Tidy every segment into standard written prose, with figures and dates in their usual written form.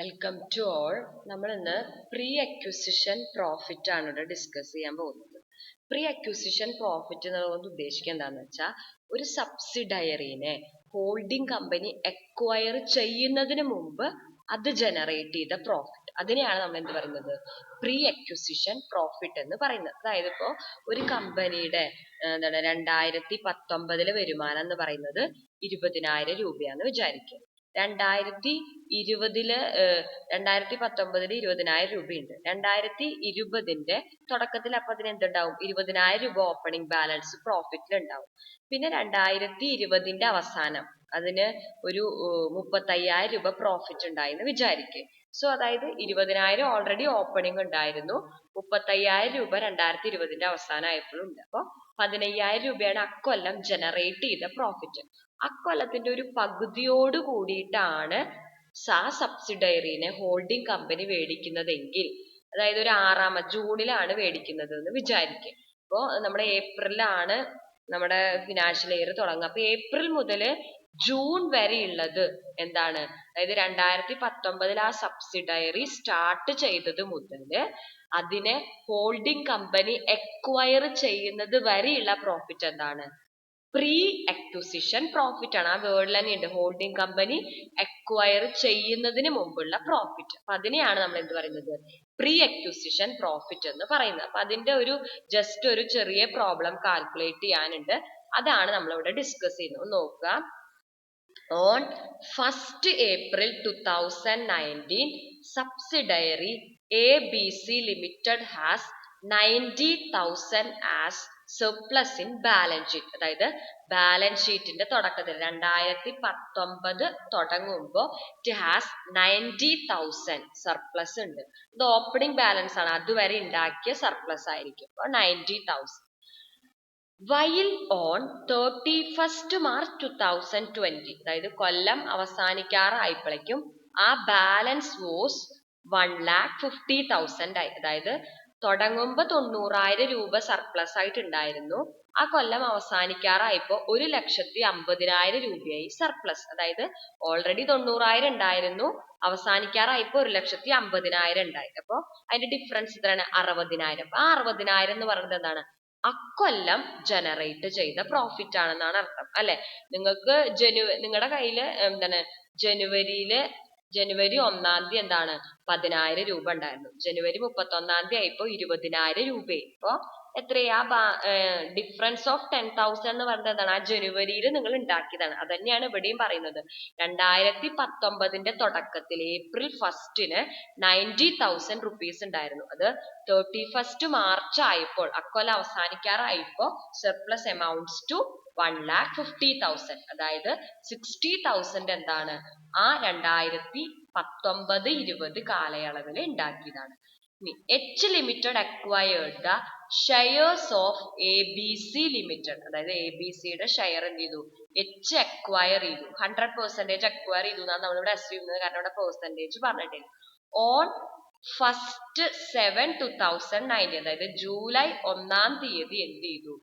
Welcome to all. നമ്മൾ ഇന്ന് pre acquisition profit ആണ് ഇവിടെ ഡിസ്കസ് ചെയ്യാൻ പോകുന്നത്. പ്രീ അക്വിസിഷൻ പ്രോഫിറ്റ് എന്നുള്ളത് ഉദ്ദേശിക്കുക എന്താണെന്ന് വെച്ചാൽ ഒരു സബ്സിഡയറിനെ ഹോൾഡിംഗ് കമ്പനി അക്വയർ ചെയ്യുന്നതിന് മുമ്പ് അത് ജനറേറ്റ് ചെയ്ത പ്രോഫിറ്റ്, അതിനെയാണ് നമ്മൾ എന്ത് പറയുന്നത്, പ്രീ അക്വിസിഷൻ പ്രോഫിറ്റ് എന്ന് പറയുന്നത്. അതായത് ഇപ്പോൾ ഒരു കമ്പനിയുടെ 2019 വരുമാനം എന്ന് പറയുന്നത് 20,000 രൂപയാന്ന് വിചാരിക്കുക. 2019 20,000 രൂപയുണ്ട്. 2020 തുടക്കത്തിൽ അപ്പൊ അതിന് എന്തുണ്ടാവും, 20,000 രൂപ ഓപ്പണിംഗ് ബാലൻസ് പ്രോഫിറ്റിൽ ഉണ്ടാവും. പിന്നെ 2020 അവസാനം അതിന് ഒരു 35,000 രൂപ പ്രോഫിറ്റ് ഉണ്ടായി എന്ന് വിചാരിക്കുക. സോ അതായത് 20,000 ഓൾറെഡി ഓപ്പണിംഗ് ഉണ്ടായിരുന്നു, 35,000 രൂപ 2020 അവസാനം ആയപ്പോഴും ഉണ്ട്. അപ്പൊ 15,000 രൂപയാണ് അക്കൊല്ലം ജനറേറ്റ് ചെയ്ത പ്രോഫിറ്റ്. അക്കൊല്ലത്തിന്റെ ഒരു പകുതിയോട് കൂടിയിട്ടാണ് ആ സബ്സിഡയറിനെ ഹോൾഡിംഗ് കമ്പനി മേടിക്കുന്നതെങ്കിൽ, അതായത് ഒരു ജൂണിലാണ് മേടിക്കുന്നത് എന്ന് വിചാരിക്കുക. അപ്പോൾ നമ്മുടെ ഏപ്രിലാണ് നമ്മുടെ ഫിനാൻഷ്യൽ ഇയർ തുടങ്ങുക. അപ്പൊ ഏപ്രിൽ മുതൽ ജൂൺ വരെ ഉള്ളത് എന്താണ്, അതായത് 2019 ആ സബ്സിഡയറി സ്റ്റാർട്ട് ചെയ്തത് മുതൽ അതിനെ ഹോൾഡിംഗ് കമ്പനി അക്വയർ ചെയ്യുന്നത് വരെയുള്ള പ്രോഫിറ്റ് എന്താണ്, പ്രീ അക്വിസിഷൻ പ്രോഫിറ്റ് ആണ്. ആ വേർഡിൽ തന്നെ ഉണ്ട്, ഹോൾഡിംഗ് കമ്പനി അക്വയർ ചെയ്യുന്നതിന് മുമ്പുള്ള പ്രോഫിറ്റ്. അപ്പൊ അതിനെയാണ് നമ്മൾ എന്ത് പറയുന്നത്, പ്രീ അക്വിസിഷൻ പ്രോഫിറ്റ് എന്ന് പറയുന്നത്. അപ്പൊ അതിന്റെ ഒരു ജസ്റ്റ് ഒരു ചെറിയ പ്രോബ്ലം കാൽക്കുലേറ്റ് ചെയ്യാനുണ്ട്, അതാണ് നമ്മൾ ഇവിടെ ഡിസ്കസ് ചെയ്യുന്നത്. നോക്കുക. On 1st April 2019, subsidiary ABC Limited has 90,000 as surplus in balance sheet. അതായത് ബാലൻസ് ഷീറ്റിന്റെ തുടക്കത്തിൽ 2019 തുടങ്ങുമ്പോൾ it has 90,000 സർപ്ലസ് ഉണ്ട്. ഇത് ഓപ്പണിംഗ് ബാലൻസ് ആണ്, അതുവരെ ഉണ്ടാക്കിയ സർപ്ലസ് ആയിരിക്കും. 90,000. While on 31st March 2020, അതായത് കൊല്ലം അവസാനിക്കാറായപ്പോഴേക്കും ആ ബാലൻസ് വാസ് 1,50,000 ആയി. അതായത് തുടങ്ങുമ്പോ 90,000 രൂപ സർപ്ലസ് ആയിട്ടുണ്ടായിരുന്നു, ആ കൊല്ലം അവസാനിക്കാറായപ്പോ 1,50,000 രൂപയായി സർപ്ലസ്. അതായത് ഓൾറെഡി 90,000 ഉണ്ടായിരുന്നു, അവസാനിക്കാറായപ്പോ 1,50,000 ഉണ്ടായി. അപ്പൊ അതിന്റെ ഡിഫറൻസ് എത്രയാണ്, 60,000. ആ 60,000 എന്ന് പറയുന്നത് എന്താണ്, അക്കൊല്ലം ജനറേറ്റ് ചെയ്ത പ്രോഫിറ്റ് ആണെന്നാണ് അർത്ഥം അല്ലെ. നിങ്ങൾക്ക് നിങ്ങളുടെ കയ്യില് എന്താണ്, ജനുവരി 1-ാം തീയതി എന്താണ് 10,000 രൂപ ഉണ്ടായിരുന്നു, ജനുവരി 31-ാം തീയതി ആയപ്പോ 20,000 രൂപയായി. അപ്പൊ എത്രയാ, ഡിഫറൻസ് ഓഫ് 10,000 എന്ന് പറയുന്നത് എന്താണ്, ആ ജനുവരിയിൽ നിങ്ങൾ ഉണ്ടാക്കിയതാണ്. അത് തന്നെയാണ് ഇവിടെയും പറയുന്നത്. 2019 തുടക്കത്തിൽ ഏപ്രിൽ 1 90,000 റുപ്പീസ് ഉണ്ടായിരുന്നു, അത് 31st March ആയപ്പോൾ അക്കൊല്ലം അവസാനിക്കാറായപ്പോ സർപ്ലസ് എമൗണ്ട്സ് ടു 1,50,000. അതായത് 60,000 എന്താണ്, ആ 2019-20 കാലയളവിൽ ഉണ്ടാക്കിയതാണ്. H Limited acquired the shares of ABC Limited. അതായത് ABCയുടെ ഷെയർ എന്ത് ചെയ്തു, H അക്വയർ ചെയ്തു, 100% അക്വയർ ചെയ്തു എന്നാണ് നമ്മളിവിടെ അസ്യൂം ചെയ്യുന്നത്, കാരണം ഇവിടെ പെർസെന്റേജ് പറഞ്ഞിട്ടില്ല. ഓൺ 1st 7 2019, അതായത് ജൂലൈ 1-ാം തീയതി എന്ത് ചെയ്തു,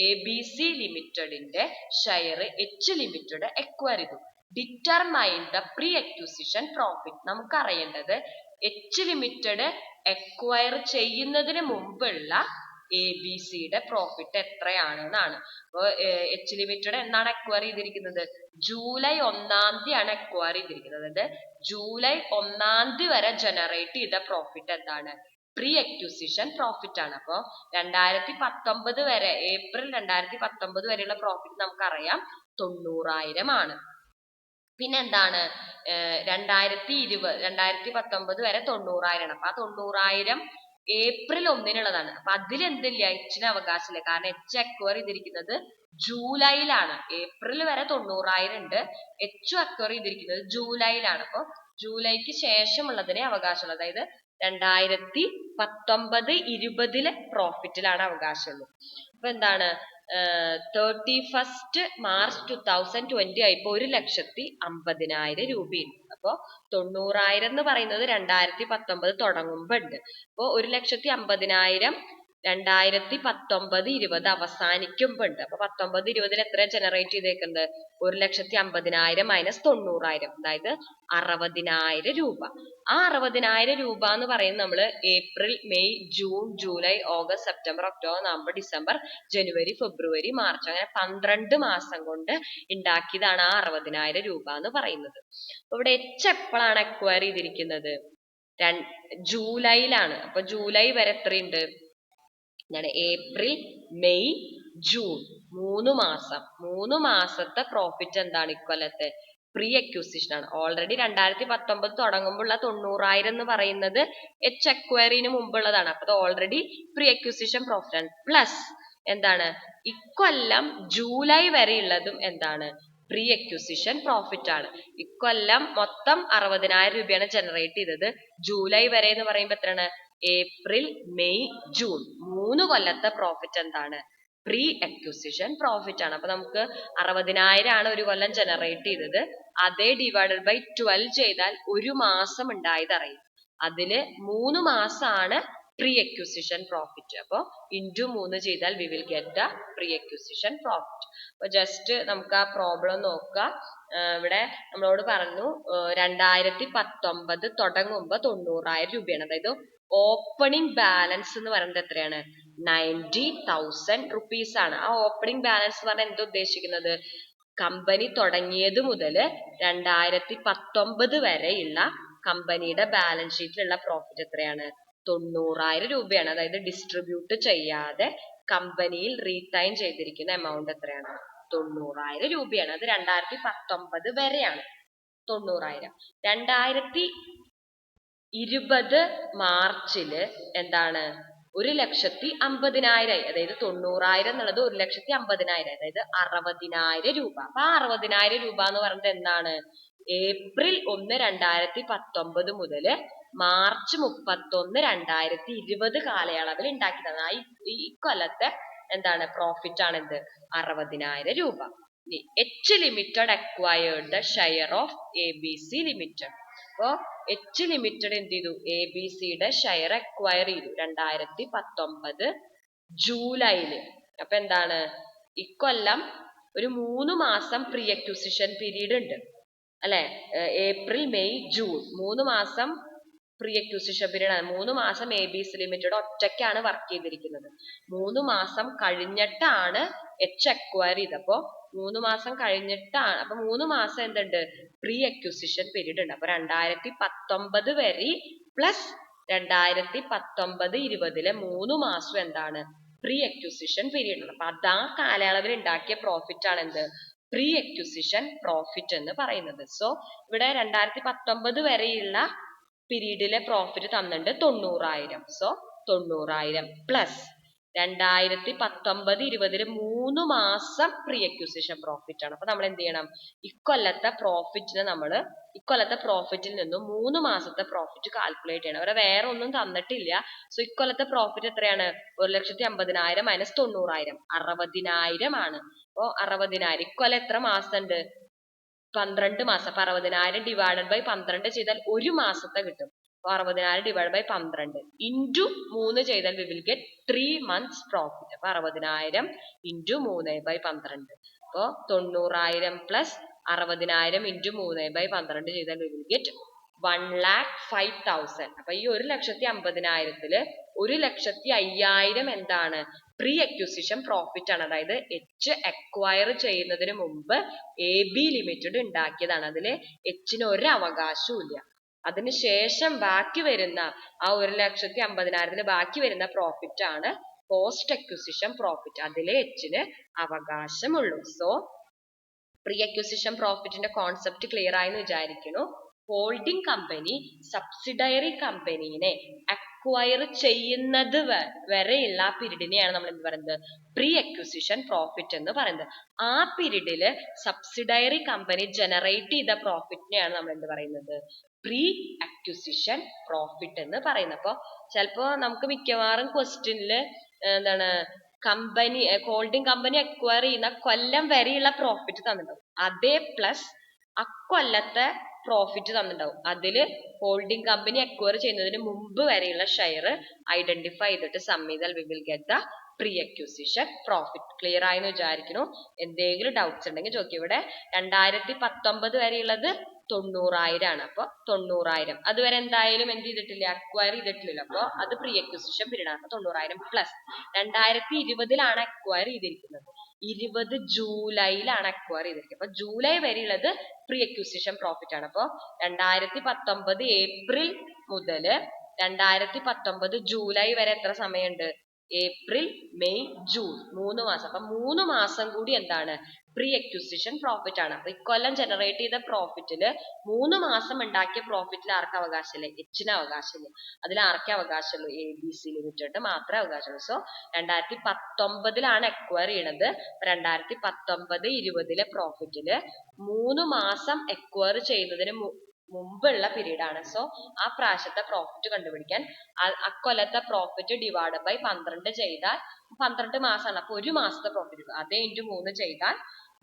ABC ലിമിറ്റഡിന്റെ ഷെയർ H ലിമിറ്റഡ് അക്വയർ ചെയ്തു. Determine the pre acquisition profit. നമുക്കറിയേണ്ടത് H ലിമിറ്റഡ് അക്വയർ ചെയ്യുന്നതിന് മുമ്പുള്ള ABCയുടെ പ്രോഫിറ്റ് എത്രയാണെന്നാണ്. അപ്പോൾ H ലിമിറ്റഡ് എന്നാണ് അക്വയർ ചെയ്തിരിക്കുന്നത്, ജൂലൈ 1-ാം തീയതിയാണ് അക്വയർ ചെയ്തിരിക്കുന്നത്. അതായത് ജൂലൈ 1-ാം തീയതി വരെ ജനറേറ്റ് ചെയ്ത പ്രോഫിറ്റ് എന്താണ്, പ്രീ അക്വിസിഷൻ പ്രോഫിറ്റ് ആണ്. അപ്പോൾ 2019 വരെ, ഏപ്രിൽ 2019 വരെയുള്ള പ്രോഫിറ്റ് നമുക്കറിയാം 90,000 ആണ്. പിന്നെ എന്താണ്, 2019 വരെ 90,000 ആണ്. അപ്പൊ ആ 90,000 ഏപ്രിൽ 1-നുള്ളതാണ്. അപ്പൊ അതിൽ എന്തില്ല, Hന് അവകാശമില്ല, കാരണം H അക്വയർ ചെയ്തിരിക്കുന്നത് ജൂലൈയിലാണ്. ഏപ്രിൽ വരെ 90,000 ഉണ്ട്, H അക്വയർ ചെയ്തിരിക്കുന്നത് ജൂലൈയിലാണ്. അപ്പൊ ജൂലൈക്ക് ശേഷമുള്ളതിനെ അവകാശമുള്ളൂ. അതായത് 2019-20 പ്രോഫിറ്റിലാണ് അവകാശമുള്ളൂ. അപ്പൊ എന്താണ്, 31st March 2020 ആയിപ്പോ 1,50,000 രൂപയുണ്ട്. അപ്പൊ 90,000 എന്ന് പറയുന്നത് 2019 തുടങ്ങുമ്പോ ഉണ്ട്. അപ്പൊ 1,50,000 2019-20 അവസാനിക്കുമ്പോ ഉണ്ട്. അപ്പൊ 19-20 എത്ര ജനറേറ്റ് ചെയ്തേക്കുന്നത്? 1,50,000 മൈനസ് 90,000, അതായത് 60,000 രൂപ. ആ 60,000 രൂപ എന്ന് പറയുന്നത് നമ്മള് April, May, June, July, August, September, October, November, December, January, February, March, അങ്ങനെ 12 മാസം കൊണ്ട് ഉണ്ടാക്കിയതാണ് ആ 60,000 രൂപ എന്ന് പറയുന്നത്. അപ്പൊ ഇവിടെ എച്ച് എപ്പോഴാണ് അക്വയർ ചെയ്തിരിക്കുന്നത്? ജൂലൈയിലാണ്. അപ്പൊ ജൂലൈ വരെ എത്രയുണ്ട്? ഏപ്രിൽ, മെയ്, ജൂൺ, 3 മാസം. 3 മാസത്തെ പ്രോഫിറ്റ് എന്താണ് ഇക്കൊല്ലത്തെ? പ്രീ അക്യൂസിഷൻ ആണ്. ഓൾറെഡി 2019 തുടങ്ങുമ്പോഴുള്ള 90,000 എന്ന് പറയുന്നത് എച്ച് അക്വയറിന് മുമ്പുള്ളതാണ്. അപ്പൊ അത് ഓൾറെഡി പ്രീ അക്യൂസിഷൻ പ്രോഫിറ്റ് ആണ്. പ്ലസ് എന്താണ് ഇക്കൊല്ലം ജൂലൈ വരെ ഉള്ളതും എന്താണ്? പ്രീ അക്യൂസിഷൻ പ്രോഫിറ്റ് ആണ്. ഇക്കൊല്ലം മൊത്തം 60,000 രൂപയാണ് ജനറേറ്റ് ചെയ്തത്. ജൂലൈ വരെ എന്ന് പറയുമ്പോൾ എത്രയാണ്? ഏപ്രിൽ, മെയ്, ജൂൺ, 3 കൊല്ലത്തെ പ്രോഫിറ്റ് എന്താണ്? പ്രീ അക്യൂസിഷൻ പ്രോഫിറ്റ് ആണ്. അപ്പൊ നമുക്ക് 60,000 ആണ് ഒരു കൊല്ലം ജനറേറ്റ് ചെയ്തത്. അതേ ഡിവൈഡഡ് ബൈ 12 ചെയ്താൽ ഒരു മാസം ഉണ്ടായത് അറിയും. അതില് 3 മാസമാണ് പ്രീ അക്യൂസിഷൻ പ്രോഫിറ്റ്. അപ്പൊ ഇൻറ്റു 3 ചെയ്താൽ we will get the pre acquisition profit. അപ്പൊ ജസ്റ്റ് നമുക്ക് ആ പ്രോബ്ലം നോക്കാം. ഇവിടെ നമ്മളോട് പറഞ്ഞു 2019 തുടങ്ങുമ്പോ 90,000 രൂപയാണ്. അതായത് ഓപ്പണിംഗ് ബാലൻസ് എന്ന് പറയുന്നത് എത്രയാണ്? 90,000 റുപ്പീസ് ആണ്. ആ ഓപ്പണിംഗ് ബാലൻസ് എന്ന് പറഞ്ഞാൽ എന്താ ഉദ്ദേശിക്കുന്നത്? കമ്പനി തുടങ്ങിയത് മുതൽ 2019 വരെയുള്ള കമ്പനിയുടെ ബാലൻസ് ഷീറ്റിലുള്ള പ്രോഫിറ്റ് എത്രയാണ്? 90,000 രൂപയാണ്. അതായത് ഡിസ്ട്രിബ്യൂട്ട് ചെയ്യാതെ കമ്പനിയിൽ റീടൈൻ ചെയ്തിരിക്കുന്ന എമൗണ്ട് എത്രയാണ്? 90,000 രൂപയാണ്. അത് 2019 വരെയാണ് 90,000. 2020 മാർച്ചില് എന്താണ്? 1,50,000. അതായത് 90,000 എന്നുള്ളത് 1,50,000, അതായത് 60,000 രൂപ. അപ്പൊ ആ 60,000 രൂപ എന്ന് പറയുന്നത് എന്താണ്? ഏപ്രിൽ 1, 2019 മുതൽ മാർച്ച് 31, 2020 കാലയളവിൽ ഉണ്ടാക്കിയതാണ്. ഈ കൊല്ലത്തെ എന്താണ് പ്രോഫിറ്റ് ആണ് എന്ത്? 60,000 രൂപ. H limited acquired the share of ABC limited. അപ്പോ എച്ച് ലിമിറ്റഡ് എന്ത് ചെയ്തു? ABCയുടെ ഷെയർ അക്വയർ ചെയ്തു 2019 ജൂലൈയില്. അപ്പൊ എന്താണ് ഇക്കൊല്ലം ഒരു 3 മാസം പ്രീ അക്യൂസിഷൻ പീരീഡ് ഉണ്ട് അല്ലെ? ഏപ്രിൽ, മെയ്, ജൂൺ 3 മാസം പ്രീ അക്യൂസിഷൻ പീരീഡ് ആണ്. 3 മാസം ABC ലിമിറ്റഡ് ഒറ്റയ്ക്കാണ് വർക്ക് ചെയ്തിരിക്കുന്നത്. 3 മാസം കഴിഞ്ഞിട്ടാണ് എച്ച് അക്വയർ ചെയ്തപ്പോ 3 മാസം കഴിഞ്ഞിട്ടാണ്. അപ്പൊ 3 മാസം എന്തുണ്ട്? പ്രീ അക്യൂസിഷൻ പീരീഡ് ഉണ്ട്. അപ്പൊ 2019 വരെ പ്ലസ് 2019-20 3 മാസം എന്താണ്? പ്രീ അക്യൂസിഷൻ പീരീഡ് ആണ്. അപ്പൊ അത് ആ കാലയളവിൽ ഉണ്ടാക്കിയ പ്രോഫിറ്റ് ആണ് എന്ത്? പ്രീ അക്യൂസിഷൻ പ്രോഫിറ്റ് എന്ന് പറയുന്നത്. സോ ഇവിടെ 2019 വരെയുള്ള പീരീഡിലെ പ്രോഫിറ്റ് തന്നിട്ടുണ്ട് 90,000. സോ 90,000 പ്ലസ് 2019-20 3 മാസം പ്രീ അക്യൂസിഷൻ പ്രോഫിറ്റ് ആണ്. അപ്പൊ നമ്മൾ എന്ത് ചെയ്യണം? ഇക്കൊല്ലത്തെ പ്രോഫിറ്റിൽ നിന്നും 3 മാസത്തെ പ്രോഫിറ്റ് കാൽക്കുലേറ്റ് ചെയ്യണം. അവരെ വേറെ ഒന്നും തന്നിട്ടില്ല. സോ ഇക്കൊല്ലത്തെ പ്രോഫിറ്റ് എത്രയാണ്? 1,50,000 മൈനസ് 90,000, 60,000 ആണ്. അപ്പൊ 60,000 ഇക്കൊല്ലം എത്ര മാസം ഉണ്ട്? 12 മാസം. അപ്പൊ 60,000 ഡിവൈഡഡ് ബൈ 12 ചെയ്താൽ ഒരു മാസത്തെ കിട്ടും. അപ്പൊ 60,000 ഡിവൈഡ് ബൈ 12 ഇൻറ്റു 3 ചെയ്താൽ we will get 3 months profit. അപ്പൊ 60,000 ഇൻറ്റു 3 ബൈ 12. അപ്പൊ 90,000 പ്ലസ് 60,000 ഇൻറ്റു 3 ബൈ 12 ചെയ്താൽ വി വിൽ ഗെറ്റ് 1,05,000. അപ്പൊ ഈ 1,50,000-ല് 1,05,000 എന്താണ്? പ്രീ അക്യൂസിഷൻ പ്രോഫിറ്റ് ആണ്. അതായത് എച്ച് അക്വയർ ചെയ്യുന്നതിന് മുമ്പ് AB ലിമിറ്റഡ് ഉണ്ടാക്കിയതാണ്. അതില് എച്ചിന് ഒരു അവകാശവും ഇല്ല. അതിനുശേഷം ബാക്കി വരുന്ന ആ 1,50,000-ല് ബാക്കി വരുന്ന പ്രോഫിറ്റ് ആണ് പോസ്റ്റ് അക്യൂസിഷൻ പ്രോഫിറ്റ്. അതിലെ എച്ചിന് അവകാശമുള്ളൂ. സോ പ്രീ അക്യൂസിഷൻ പ്രോഫിറ്റിന്റെ കോൺസെപ്റ്റ് ക്ലിയർ ആയെന്ന് വിചാരിക്കുന്നു. ഹോൾഡിംഗ് കമ്പനി സബ്സിഡയറി കമ്പനീനെ അക്വയർ ചെയ്യുന്നത് വരെയുള്ള ആ പീരീഡിനെയാണ് നമ്മൾ എന്ത് പറയുന്നത്? പ്രീ അക്യൂസിഷൻ പ്രോഫിറ്റ് എന്ന് പറയുന്നത്. ആ പീരീഡില് സബ്സിഡയറി കമ്പനി ജനറേറ്റ് ചെയ്ത പ്രോഫിറ്റിനെയാണ് നമ്മൾ എന്ത് പറയുന്നത്? പ്രീ അക്യൂസിഷൻ പ്രോഫിറ്റ് എന്ന് പറയുന്നത്. അപ്പൊ ചിലപ്പോ നമുക്ക് മിക്കവാറും ക്വസ്റ്റ്യനില് എന്താണ് ഹോൾഡിംഗ് കമ്പനി അക്വയർ ചെയ്യുന്ന കൊല്ലം വരെയുള്ള പ്രോഫിറ്റ് തന്നിട്ടുണ്ടാവും. അതേ പ്ലസ് അക്കൊല്ലത്തെ പ്രോഫിറ്റ് തന്നിട്ടുണ്ടാവും. അതില് ഹോൾഡിംഗ് കമ്പനി അക്വയർ ചെയ്യുന്നതിന് മുമ്പ് വരെയുള്ള ഷെയർ ഐഡന്റിഫൈ ചെയ്തിട്ട് സം ചെയ്താൽ we will get the pre acquisition profit. Clear ആയെന്ന് വിചാരിക്കുന്നു. എന്തെങ്കിലും ഡൗട്ട്സ് ഉണ്ടെങ്കിൽ ചോദിക്കും. ഇവിടെ 2019 വരെയുള്ളത് 90,000 ആണ്. അപ്പൊ 90,000 അതുവരെ എന്തായാലും എന്ത് ചെയ്തിട്ടില്ല, അക്വയർ ചെയ്തിട്ടില്ലല്ലോ. അപ്പൊ അത് പ്രീ അക്വിസിഷൻ പീരീഡ് ആണ്. അപ്പൊ 90,000 പ്ലസ് 2020 അക്വയർ ചെയ്തിരിക്കുന്നത്. 20 ജൂലൈയിലാണ് അക്വയർ ചെയ്തിരിക്കുന്നത്. അപ്പൊ ജൂലൈ വരെയുള്ളത് പ്രീ അക്വിസിഷൻ പ്രോഫിറ്റ് ആണ്. അപ്പൊ 2019 ഏപ്രിൽ മുതൽ 2019 ജൂലൈ വരെ എത്ര സമയമുണ്ട്? ഏപ്രിൽ, മെയ്, ജൂൺ, 3 മാസം. അപ്പൊ 3 മാസം കൂടി എന്താണ്, പ്രീ അക്വിസിഷൻ പ്രോഫിറ്റ് ആണ്. അപ്പൊ ഇക്കൊല്ലം ജനറേറ്റ് ചെയ്ത പ്രോഫിറ്റില് 3 മാസം ഉണ്ടാക്കിയ പ്രോഫിറ്റിൽ ആർക്കും അവകാശമില്ല? എച്ചിന് അവകാശമില്ല. അതിൽ ആർക്കേ അവകാശമുള്ളൂ? ABC ലിമിറ്റഡ് മാത്രമേ അവകാശമുള്ളൂ. സോ 2019 അക്വയർ ചെയ്യണത്. 2019-20 പ്രോഫിറ്റില് 3 മാസം അക്വയർ ചെയ്യുന്നതിന് മുമ്പുള്ള പീരീഡ് ആണ്. സോ ആ പ്രാവശ്യത്തെ പ്രോഫിറ്റ് കണ്ടുപിടിക്കാൻ അക്കൊല്ലത്തെ പ്രോഫിറ്റ് ഡിവൈഡ് ബൈ 12 ചെയ്താൽ 12 മാസമാണ്. അപ്പൊ 1 മാസത്തെ പ്രോഫിറ്റ് കിട്ടും. അതേ ഇൻറ്റു 3 ചെയ്താൽ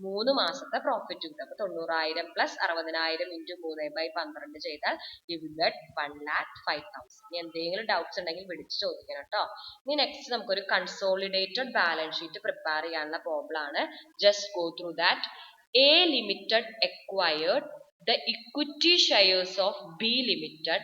3 മാസത്തെ പ്രോഫിറ്റ് കിട്ടും. അപ്പൊ 90,000 പ്ലസ് 60,000 ഇൻറ്റു 3/12 ചെയ്താൽ യു വിൽ ഗെറ്റ് 1,05,000. ഇനി എന്തെങ്കിലും ഡൗട്ട്സ് ഉണ്ടെങ്കിൽ വിളിച്ച് ചോദിക്കണം കേട്ടോ. ഇനി നെക്സ്റ്റ് നമുക്കൊരു കൺസോളിഡേറ്റഡ് ബാലൻസ് ഷീറ്റ് പ്രിപ്പയർ ചെയ്യാനുള്ള പ്രോബ്ലം ആണ്. Just go through that. A Limited acquired the equity shares of B Limited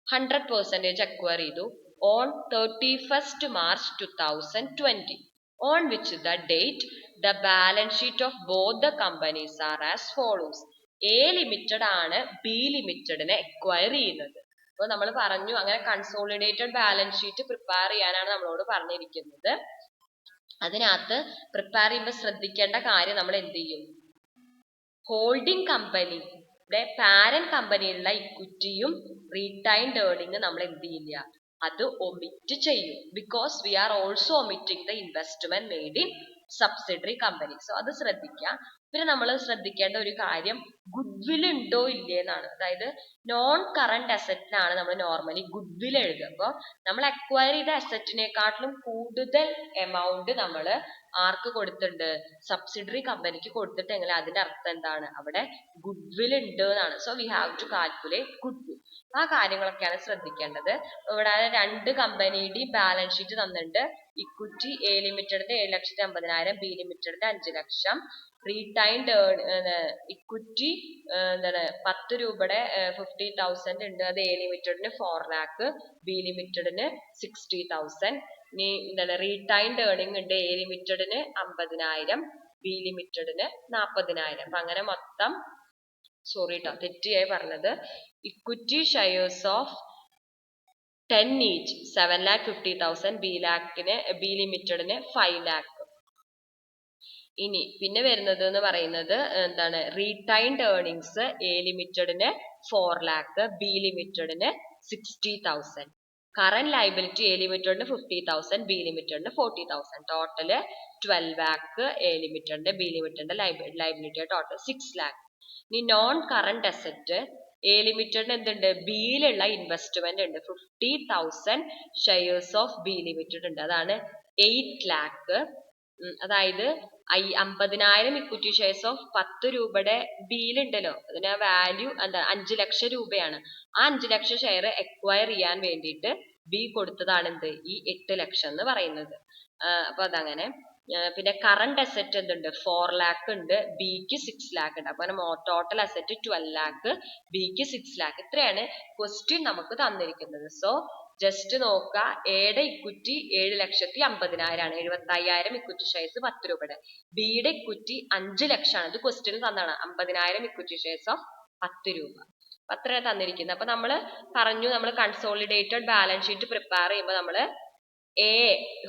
100% acquire ചെയ്തു on 31st March 2020, on which the date the balance sheet of both the companies are as follows. A Limited ആണ് B Limitedനെ acquire ചെയ്യുന്നത്. അപ്പൊ നമ്മൾ പറഞ്ഞു അങ്ങനെ consolidated balance sheet prepare ചെയ്യാനാണ് നമ്മളോട് പറഞ്ഞിരിക്കുന്നത്. അതിനകത്ത് പ്രിപ്പയർ ചെയ്യുമ്പോൾ ശ്രദ്ധിക്കേണ്ട കാര്യം, നമ്മൾ എന്ത് ചെയ്യും, ഹോൾഡിംഗ് കമ്പനിയുടെ പാരന്റ് കമ്പനിയിലുള്ള ഇക്വിറ്റിയും റീറ്റൈൻഡ് ഏർണിംഗ് നമ്മൾ എന്ത് ചെയ്യില്ല, അത് ഒമിറ്റ് ചെയ്യും. Because we are also omitting the investment made in subsidiary company. So അത് ശ്രദ്ധിക്കുക. പിന്നെ നമ്മൾ ശ്രദ്ധിക്കേണ്ട ഒരു കാര്യം ഗുഡ്വിൽ ഉണ്ടോ ഇല്ലേ എന്നാണ്. അതായത് നോൺ കറന്റ് അസറ്റിനാണ് നമ്മൾ നോർമലി ഗുഡ്വിൽ എഴുതുക. അപ്പോൾ നമ്മൾ അക്വയർ ചെയ്ത അസറ്റിനെക്കാട്ടിലും കൂടുതൽ എമൗണ്ട് നമ്മൾ ആർക്ക് കൊടുത്തിട്ടുണ്ട്, സബ്സിഡറി കമ്പനിക്ക് കൊടുത്തിട്ടെങ്കിൽ അതിന്റെ അർത്ഥം എന്താണ്, അവിടെ ഗുഡ്വിൽ ഉണ്ട് എന്നാണ്. So we have to calculate goodwill. ആ കാര്യങ്ങളൊക്കെയാണ് ശ്രദ്ധിക്കേണ്ടത്. ഇവിടെ 2 കമ്പനിയുടെയും ബാലൻസ് ഷീറ്റ് തന്നിട്ടുണ്ട്. ഇക്വിറ്റി എ ലിമിറ്റഡിന്റെ 7,50,000, ബി ലിമിറ്റഡിന്റെ 5 ലക്ഷം. റീറ്റൈൻഡ് ഇക്വിറ്റി എന്താണ് 10 രൂപയുടെ 50,000 ഉണ്ട്. അത് എ ലിമിറ്റഡിന് 4 lakh, ബി ലിമിറ്റഡിന് 60,000. ഇനി എന്താണ് റീറ്റൈൻഡ് ഏർണിംഗ് ഉണ്ട്. എ ലിമിറ്റഡിന് 50,000, ബി ലിമിറ്റഡിന് 40,000. അപ്പൊ അങ്ങനെ മൊത്തം, സോറി കേട്ടോ തെറ്റിയായി പറഞ്ഞത്, equity shares of 10 each 7,50,000, B ലിമിറ്റഡിന് 5 lakh. ഇനി പിന്നെ വരുന്നത് എന്ന് പറയുന്നത് എന്താണ്, റീറ്റൈൻഡ് ഏർണിങ്സ് എ ലിമിറ്റഡിന് 4 lakh, ബി ലിമിറ്റഡിന് 60,000. കറന്റ് ലൈബിലിറ്റി എ ലിമിറ്റഡിന് 50,000, ബി ലിമിറ്റഡിന് 40,000. ടോട്ടല് 12 lakh എ ലിമിറ്റഡിന്റെ, ബി ലിമിറ്റഡിന്റെ ലൈബിലിറ്റി ടോട്ടൽ 6 lakh. ഇനി നോൺ കറന്റ് അസറ്റ് എ ലിമിറ്റഡിന് എന്തുണ്ട്, ബിയിലുള്ള ഇൻവെസ്റ്റ്മെന്റ് ഉണ്ട്. 50,000 ഷെയർസ് ഓഫ് ബി ലിമിറ്റഡ് ഉണ്ട്. അതാണ് 8 lakh. അതായത് 50,000 ഇക്വിറ്റി ഷെയർസ് ഓഫ് 10 രൂപയുടെ ബിയിലുണ്ടല്ലോ, അതിന് വാല്യൂ എന്താ 5 ലക്ഷം രൂപയാണ്. ആ 5 ലക്ഷം ഷെയർ അക്വയർ ചെയ്യാൻ വേണ്ടിയിട്ട് ബി കൊടുത്തതാണ് എന്ത്, ഈ 8 ലക്ഷം എന്ന് പറയുന്നത്. അപ്പൊ അതങ്ങനെ. പിന്നെ കറന്റ് അസറ്റ് എന്തുണ്ട്, 4 lakh ഉണ്ട്, ബിക്ക് 6 lakh ഉണ്ട്. അപ്പൊ ടോട്ടൽ അസറ്റ് 12 lakh, ബിക്ക് 6 lakh. ഇത്രയാണ് ക്വസ്റ്റ്യൻ നമുക്ക് തന്നിരിക്കുന്നത്. സോ ജസ്റ്റ് നോക്കുക, എയുടെ ഇക്വിറ്റി 7,50,000 ആണ്. 75,000 ഇക്വിറ്റി ഷെയർസ് 10 രൂപയുടെ. ബിയുടെ ഇക്വിറ്റി 5 ലക്ഷമാണ്. ഇത് ക്വസ്റ്റ്യൻ തന്നാണ്. 50,000 ഇക്വിറ്റി ഷെയർസ് ഓഫ് 10 രൂപ. അത്ര തന്നിരിക്കുന്നത്. അപ്പൊ നമ്മൾ പറഞ്ഞു, നമ്മൾ കൺസോളിഡേറ്റഡ് ബാലൻസ് ഷീറ്റ് പ്രിപ്പയർ ചെയ്യുമ്പോൾ നമ്മൾ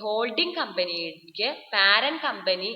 ഹോൾഡിംഗ് കമ്പനിക്ക് parent company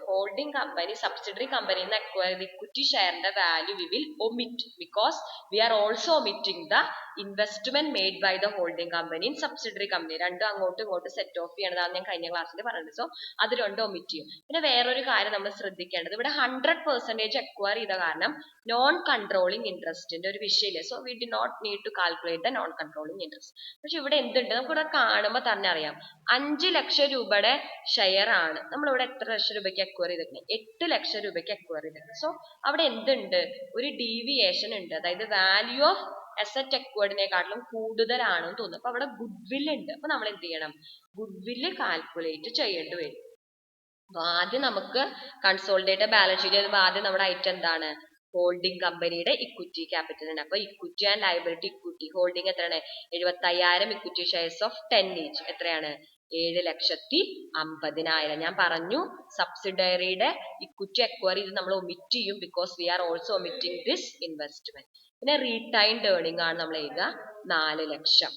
holding company subsidiary കമ്പനിയിൽ നിന്ന് അക്വയർ ചെയ്ത ഇക്വിറ്റി ഷെയറിന്റെ value we will omit, because we are also omitting the investment made by the holding company in subsidiary company. രണ്ടും അങ്ങോട്ടും ഇങ്ങോട്ടും സെറ്റ് ഓഫ് ചെയ്യണതാണ് ഞാൻ കഴിഞ്ഞ ക്ലാസ്സിൽ പറഞ്ഞത്. സോ അത് രണ്ടും ഒമിറ്റ് ചെയ്യും. പിന്നെ വേറൊരു കാര്യം നമ്മൾ ശ്രദ്ധിക്കേണ്ടത്, ഇവിടെ 100% അക്വയർ ചെയ്ത കാരണം നോൺ കൺട്രോളിംഗ് ഇൻട്രസ്റ്റിന്റെ ഒരു വിഷയമില്ല. So we do not need to calculate the non controlling interest. പക്ഷെ ഇവിടെ എന്തുണ്ട്, നമുക്കിവിടെ കാണുമ്പോൾ തന്നെ അറിയാം, 5 ലക്ഷം രൂപയുടെ ഷെയർ ആണ്. നമ്മളിവിടെ എത്ര ലക്ഷം രൂപയ്ക്ക് അക്വയർ ചെയ്തിട്ടുണ്ട്? 8 ലക്ഷം രൂപയ്ക്ക് അക്വയർ ചെയ്തിട്ടുണ്ട്. സോ അവിടെ എന്തുണ്ട്? ഒരു ഡീവിയേഷൻ ഉണ്ട്. അതായത് വാല്യൂ ഓഫ് അസറ്റ് അക്വേർഡിനെക്കാട്ടിലും കൂടുതലാണെന്ന് തോന്നുന്നു. അപ്പൊ അവിടെ ഗുഡ് വിൽ ഉണ്ട്. അപ്പൊ നമ്മൾ എന്ത് ചെയ്യണം? ഗുഡ് വില്ല് കാൽക്കുലേറ്റ് ചെയ്യേണ്ടി വരും. അപ്പൊ ആദ്യം നമുക്ക് കൺസോളിഡേറ്റഡ് ബാലൻസ് ഷീറ്റ് ചെയ്യുമ്പോൾ ആദ്യം നമ്മുടെ ഐറ്റം എന്താണ്? ഹോൾഡിംഗ് കമ്പനിയുടെ ഇക്വിറ്റി ക്യാപിറ്റൽ ആണ്. അപ്പൊ equity and liability. Equity holding എത്രയാണ്? 75,000 ഇക്വിറ്റി ഷെയർസ് ഓഫ് 10 ഈച്ച്. എത്രയാണ്? 7,50,000. ഞാൻ പറഞ്ഞു സബ്സിഡറിയുടെ ഇക്വിറ്റി അക്വയർ ചെയ്ത് നമ്മൾ ഒമിറ്റ് ചെയ്യും, because we are also omitting this investment. പിന്നെ റീടൈൻഡ് ഏർണിംഗ് ആണ് നമ്മൾ എഴുതുക 4 ലക്ഷം.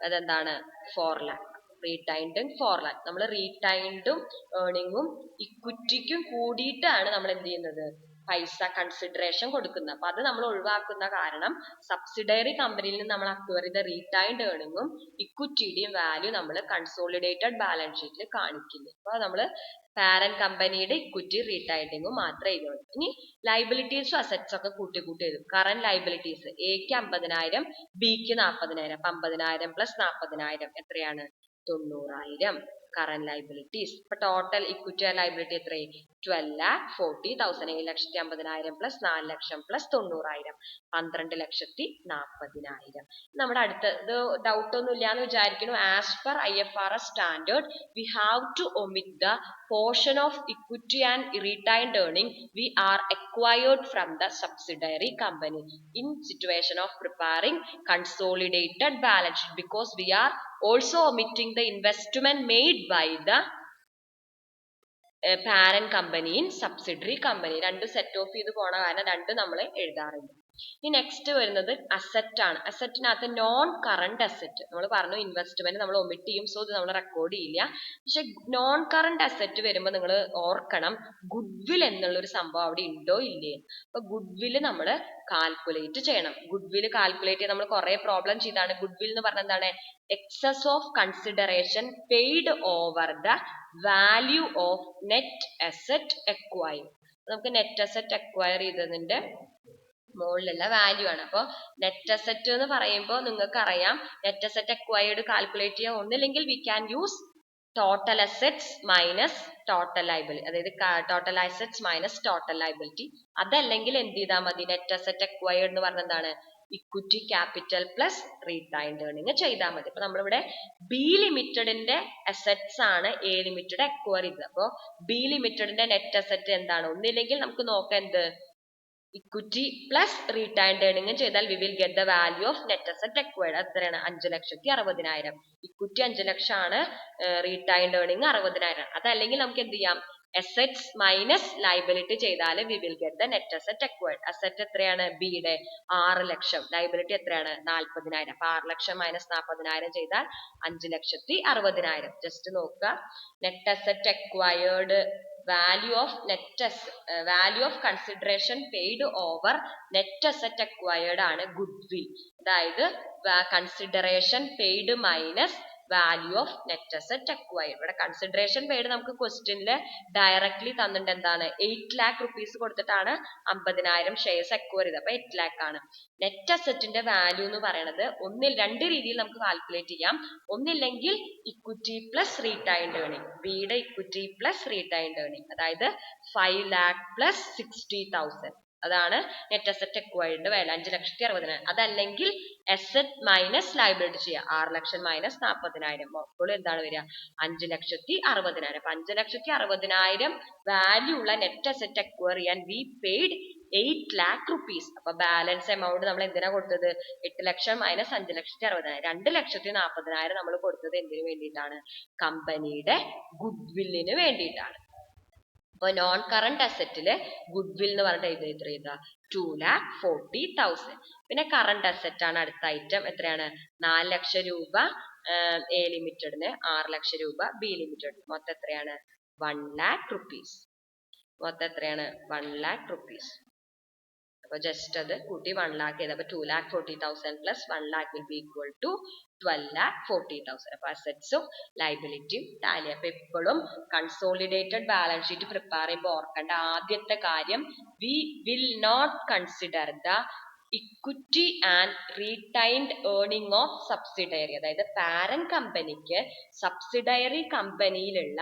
അതെന്താണ്? 4 lakh. Retained 4 lakh. നമ്മൾ റീടൈൻഡും ഏർണിംഗും ഇക്വിറ്റിക്കും കൂടിയിട്ടാണ് നമ്മൾ എന്ത് ചെയ്യുന്നത്? പൈസ കൺസിഡറേഷൻ കൊടുക്കുന്നത്. അപ്പൊ അത് നമ്മൾ ഒഴിവാക്കുന്ന കാരണം സബ്സിഡറി കമ്പനിയിൽ നിന്ന് നമ്മൾ അക്വയർ ചെയ്ത റീടൈൻഡ് ഏർണിംഗും ഇക്വിറ്റിയുടെയും വാല്യൂ നമ്മൾ കൺസോളിഡേറ്റഡ് ബാലൻസ് ഷീറ്റിൽ കാണിക്കില്ല. അപ്പൊ നമ്മൾ പാരന്റ് കമ്പനിയുടെ ഇക്വിറ്റി റീടൈൻഡിങ്ങും മാത്രമേ എഴുതുള്ളൂ. ഇനി ലൈബിലിറ്റീസും അസറ്റ്സും ഒക്കെ കൂട്ടി എഴുതും. കറന്റ് ലൈബിലിറ്റീസ് എക്ക് 50,000, ബിക്ക് 40,000. 50,000 പ്ലസ് 40,000 എത്രയാണ്? 90,000. Current liabilities. ഇപ്പൊ ടോട്ടൽ ഇക്വിറ്റി ആൻഡ് ലൈബിലിറ്റി എത്രയായി? 12,40,000. 7,50,000 പ്ലസ് 4 ലക്ഷം പ്ലസ് 90,000 12,40,000. നമ്മുടെ അടുത്ത ഇത് ഡൗട്ട് ഒന്നും ഇല്ലാന്ന് വിചാരിക്കുന്നു. As per IFRS standard we have to omit the portion of equity and retained earning we are acquired from the subsidiary company in situation of preparing consolidated balance sheet, because we are also omitting the investment made by the parent company in subsidiary company. രണ്ട് set of ചെയ്ത് പോണ കാരണം രണ്ട് നമ്മൾ എഴുതാറുണ്ട്. ഇനി next വരുന്നത് asset ആണ്. അസറ്റിനകത്ത് നോൺ കറന്റ് അസറ്റ് നമ്മൾ പറഞ്ഞു ഇൻവെസ്റ്റ്മെന്റ് നമ്മൾ ഒമിറ്റ് ചെയ്യും, സോ ഇത് നമ്മൾ റെക്കോർഡ് ചെയ്യില്ല. പക്ഷെ നോൺ കറന്റ് അസറ്റ് വരുമ്പോൾ നിങ്ങൾ ഓർക്കണം ഗുഡ്വിൽ എന്നുള്ള ഒരു സംഭവം അവിടെ ഉണ്ടോ ഇല്ലേ. അപ്പൊ ഗുഡ്വിൽ നമ്മൾ കാൽക്കുലേറ്റ് ചെയ്യണം. ഗുഡ്വിൽ കാൽക്കുലേറ്റ് ചെയ്യാൻ നമ്മൾ കുറെ പ്രോബ്ലം ചെയ്താണ്. ഗുഡ്വിൽ എന്ന് പറഞ്ഞാൽ എന്താണ്? Excess of consideration paid over the value of net asset acquire. നമുക്ക് നെറ്റ് അസറ്റ് അക്വയർ ചെയ്തതിന്റെ മുകളിലുള്ള വാല്യൂ ആണ്. അപ്പോൾ നെറ്റ് അസറ്റ് എന്ന് പറയുമ്പോൾ നിങ്ങൾക്ക് അറിയാം നെറ്റ് അസറ്റ് അക്വയർഡ് കാൽക്കുലേറ്റ് ചെയ്യാൻ ഒന്നില്ലെങ്കിൽ we can use total assets minus total liability, അതായത് total assets minus total liability. അതല്ലെങ്കിൽ എന്ത് ചെയ്താൽ മതി? നെറ്റ് അസറ്റ് അക്വയർഡ് എന്ന് പറഞ്ഞ എന്താണ്? Equity capital plus retained earning ചെയ്താൽ മതി. അപ്പൊ നമ്മളിവിടെ ബി ലിമിറ്റഡിന്റെ അസറ്റ്സ് ആണ് എ ലിമിറ്റഡ് അക്വയർ ചെയ്തത്. അപ്പോൾ ബി ലിമിറ്റഡിന്റെ നെറ്റ് അസറ്റ് എന്താണ്? ഒന്നില്ലെങ്കിൽ നമുക്ക് നോക്കാം എന്ത്? ഇക്വിറ്റി പ്ലസ് റീടൈൻഡ് ഏർണിംഗ് ചെയ്താൽ we will get the value of net asset acquired. എത്രയാണ്? 5,60,000. ഇക്വിറ്റി 5 ലക്ഷം ആണ്, റീടൈൻഡ് ഏർണിംഗ് 60,000. അതല്ലെങ്കിൽ നമുക്ക് എന്ത് ചെയ്യാം? അസറ്റ്സ് മൈനസ് ലൈബിലിറ്റി ചെയ്താൽ we will get the net asset acquired. Asset എത്രയാണ്? ബിയുടെ 6 ലക്ഷം. ലൈബിലിറ്റി എത്രയാണ്? 40,000. അപ്പൊ 6 ലക്ഷം മൈനസ് 40,000 ചെയ്താൽ 5,60,000. ജസ്റ്റ് നോക്കുക. Net asset acquired value of consideration paid over net asset acquired ആണ് goodwill. അതായത് consideration paid minus value of net asset acquired. ഇവിടെ consideration paid നമുക്ക് ക്വസ്റ്റ്യനിൽ ഡയറക്ട്ലി തന്നിട്ട് എന്താണ്? 8 lakh rupees കൊടുത്തിട്ടാണ് 50,000 ഷെയർസ് അക്വയർ ചെയ്തത്. അപ്പൊ 8 lakh ആണ്. നെറ്റ് അസറ്റിന്റെ വാല്യൂ എന്ന് പറയുന്നത് രണ്ട് രീതിയിൽ നമുക്ക് കാൽക്കുലേറ്റ് ചെയ്യാം. ഒന്നില്ലെങ്കിൽ ഇക്വിറ്റി പ്ലസ് റീടൈൻഡ് ഏർണിംഗ്, ബിയുടെ ഇക്വിറ്റി പ്ലസ് റീടൈൻഡ് ഏർണിംഗ്, അതായത് 5 lakh പ്ലസ് 60,000. അതാണ് നെറ്റ് അസറ്റ് അക്വയർഡ് വാല്യൂ 5,60,000. അതല്ലെങ്കിൽ അസറ്റ് മൈനസ് ലൈബിലിറ്റി ചെയ്യാം. 6 ലക്ഷം മൈനസ് 40,000 അപ്പോൾ എന്താണ് വരിക? 5,60,000. അപ്പൊ 5,60,000 വാല്യൂ ഉള്ള നെറ്റ് അസറ്റ് അക്വയർ ചെയ്യാൻ വി പെയ്ഡ് 8 lakh rupees. അപ്പൊ ബാലൻസ് എമൗണ്ട് നമ്മൾ എന്തിനാ കൊടുത്തത്? 8 ലക്ഷം മൈനസ് 5,60,000. 2,40,000 നമ്മൾ കൊടുത്തത് എന്തിനു വേണ്ടിയിട്ടാണ്? കമ്പനിയുടെ ഗുഡ്വില്ലിന് വേണ്ടിയിട്ടാണ്. അപ്പൊ നോൺ കറന്റ് അസറ്റില് ഗുഡ്വിൽ എന്ന് പറഞ്ഞിട്ട് എത്ര ചെയ്താ? 2,40,000. പിന്നെ കറന്റ് അസറ്റ് ആണ് അടുത്ത ഐറ്റം. എത്രയാണ്? 4 ലക്ഷം രൂപ എ ലിമിറ്റഡിന്, 6 ലക്ഷം രൂപ ബി ലിമിറ്റഡിന്. മൊത്തം എത്രയാണ്? 1 lakh rupees. മൊത്തം എത്രയാണ്? 1 lakh rupees. അപ്പൊ ജസ്റ്റ് അത് കൂട്ടി 1 lakh ചെയ്ത് അപ്പൊ 2,40,000 plus 1 lakh will be equal to 12,40,000. അപ്പൊ അസറ്റ്സും ലൈബിലിറ്റിയും ടാലി. അപ്പൊ എപ്പോഴും കൺസോളിഡേറ്റഡ് ബാലൻസ് ഷീറ്റ് പ്രിപ്പയർ ചെയ്യുമ്പോൾ ഓർക്കേണ്ട ആദ്യത്തെ കാര്യം, we will not consider the equity and retained earning of subsidiary. അതായത് പാരന്റ് കമ്പനിക്ക് സബ്സിഡയറി കമ്പനിയിലുള്ള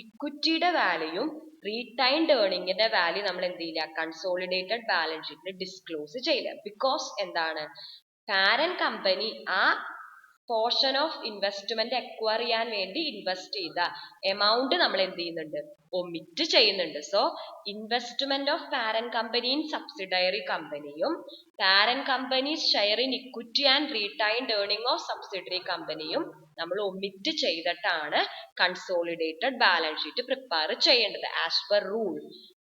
ഇക്വിറ്റിയുടെ വാല്യൂയും റീടൈൻഡ് ഏർണിംഗിന്റെ വാല്യൂ നമ്മൾ എന്ത് ചെയ്യില്ല, കൺസോളിഡേറ്റഡ് ബാലൻസ് ഷീറ്റിൽ ഡിസ്ക്ലോസ് ചെയ്യില്ല. ബിക്കോസ് എന്താണ്, പാരന്റ് കമ്പനി ആ പോർഷൻ ഓഫ് ഇൻവെസ്റ്റ്മെന്റ് അക്വയർ ചെയ്യാൻ വേണ്ടി ഇൻവെസ്റ്റ് ചെയ്ത എമൗണ്ട് നമ്മൾ എന്ത് ചെയ്യുന്നുണ്ട്, ഒമിറ്റ് ചെയ്യുന്നുണ്ട്. So investment of parent company in subsidiary കമ്പനിയും parent company's share in equity and retained earning of subsidiary കമ്പനിയും നമ്മൾ ഒമിറ്റ് ചെയ്തിട്ടാണ് കൺസോളിഡേറ്റഡ് ബാലൻസ് ഷീറ്റ് പ്രിപ്പയർ ചെയ്യേണ്ടത് ആസ് പെർ റൂൾ.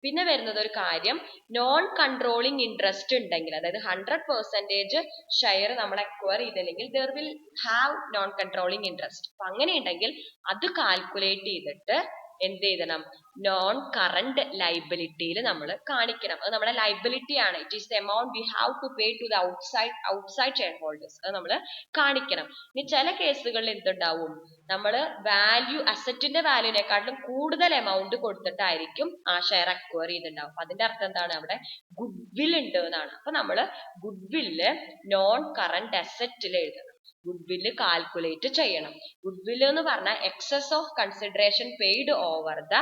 പിന്നെ വരുന്നത് ഒരു കാര്യം, നോൺ കൺട്രോളിങ് ഇൻട്രസ്റ്റ് ഉണ്ടെങ്കിൽ, അതായത് 100% ഷെയർ നമ്മൾ അക്വയർ ചെയ്തില്ലെങ്കിൽ there will have known controlling interest. അപ്പൊ അങ്ങനെ ഉണ്ടെങ്കിൽ അത് കാൽക്കുലേറ്റ് ചെയ്തിട്ട് എന്ത് ചെയ്യണം, നോൺ കറന്റ് ലൈബിലിറ്റിയിൽ നമ്മൾ കാണിക്കണം. അത് നമ്മുടെ ലൈബിലിറ്റി ആണ്. It is the amount we have to pay to the outside shareholders. അത് നമ്മൾ കാണിക്കണം. ഇനി ചില കേസുകളിൽ എന്തുണ്ടാവും, നമ്മൾ വാല്യൂ അസറ്റിന്റെ വാല്യൂവിനെക്കാട്ടിലും കൂടുതൽ എമൗണ്ട് കൊടുത്തിട്ടായിരിക്കും ആ ഷെയർ അക്വയർ ചെയ്തിട്ടുണ്ടാവും. അതിന്റെ അർത്ഥം എന്താണ്, അവിടെ ഗുഡ് വിൽ ഉണ്ട് എന്നാണ്. അപ്പൊ നമ്മൾ ഗുഡ് വില്ല് നോൺ കറന്റ് അസറ്റിൽ എഴുതണം. ഗുഡ് വില്ല് കാൽക്കുലേറ്റ് ചെയ്യണം. ഗുഡ് വില്ല് എന്ന് പറഞ്ഞാൽ excess of consideration paid over the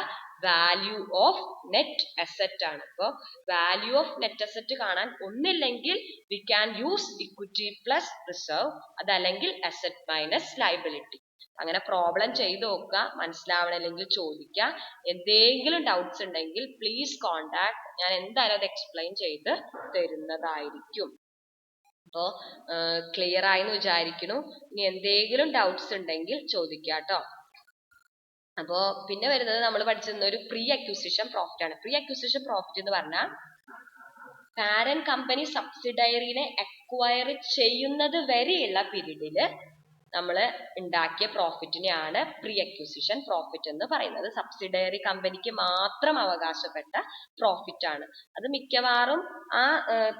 value of net asset ആണ്. അപ്പോൾ വാല്യൂ ഓഫ് നെറ്റ് അസറ്റ് കാണാൻ ഒന്നില്ലെങ്കിൽ we can use equity plus reserve, അതല്ലെങ്കിൽ അസറ്റ് മൈനസ് ലൈബിലിറ്റി. അങ്ങനെ പ്രോബ്ലം ചെയ്ത് നോക്കുക, മനസ്സിലാവണില്ലെങ്കിൽ ചോദിക്കുക. എന്തെങ്കിലും ഡൗട്ട്സ് ഉണ്ടെങ്കിൽ പ്ലീസ് കോണ്ടാക്ട്, ഞാൻ എന്തായാലും അത് എക്സ്പ്ലെയിൻ ചെയ്ത് തരുന്നതായിരിക്കും. അപ്പോ ക്ലിയർ ആയെന്ന് വിചാരിക്കുന്നു. ഇനി എന്തെങ്കിലും ഡൗട്ട്സ് ഉണ്ടെങ്കിൽ ചോദിക്കുക കേട്ടോ. അപ്പോ പിന്നെ വരുന്നത് നമ്മൾ പഠിച്ചിരുന്ന ഒരു പ്രീ അക്വിസിഷൻ പ്രോഫിറ്റ് ആണ്. പ്രീ അക്വിസിഷൻ പ്രോഫിറ്റ് എന്ന് പറഞ്ഞാൽ പാരന്റ് കമ്പനി സബ്സിഡയറിനെ അക്വയർ ചെയ്യുന്നത് വരെയുള്ള പീരീഡില് നമ്മൾ ഉണ്ടാക്കിയ പ്രോഫിറ്റിനെയാണ് പ്രീ അക്വിസിഷൻ പ്രോഫിറ്റ് എന്ന് പറയുന്നത്. സബ്സിഡയറി കമ്പനിക്ക് മാത്രം അവകാശപ്പെട്ട പ്രോഫിറ്റ് ആണ്. അത് മിക്കവാറും ആ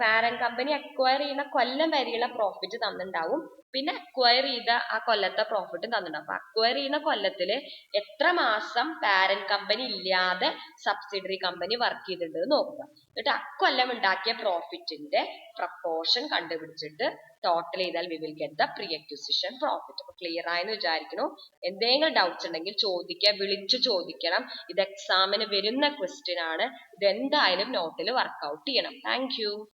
പാരന്റ് കമ്പനി അക്വയർ ചെയ്യുന്ന കൊല്ലം വരെയുള്ള പ്രോഫിറ്റ് തന്നിട്ടുണ്ടാവും. പിന്നെ അക്വയർ ചെയ്ത ആ കൊല്ലത്തെ പ്രോഫിറ്റും തന്നിട്ടുണ്ടാവും. അപ്പൊ അക്വയർ ചെയ്യുന്ന കൊല്ലത്തില് എത്ര മാസം പാരന്റ് കമ്പനി ഇല്ലാതെ സബ്സിഡറി കമ്പനി വർക്ക് ചെയ്തിട്ടുണ്ട് നോക്കുക. എന്നിട്ട് അക്കൊല്ലം ഉണ്ടാക്കിയ പ്രോഫിറ്റിന്റെ പ്രപ്പോർഷൻ കണ്ടുപിടിച്ചിട്ട് ടോട്ടൽ ചെയ്താൽ we will get the pre acquisition profit. അപ്പൊ ക്ലിയർ ആയെന്ന് വിചാരിക്കുന്നു. എന്തെങ്കിലും ഡൗട്ട്സ് ഉണ്ടെങ്കിൽ ചോദിക്കുക, വിളിച്ചു ചോദിക്കണം. ഇത് എക്സാമിന് വരുന്ന ക്വസ്റ്റ്യൻ ആണ്. ഇത് എന്തായാലും നോട്ടിൽ വർക്ക്ഔട്ട് ചെയ്യണം. Thank you.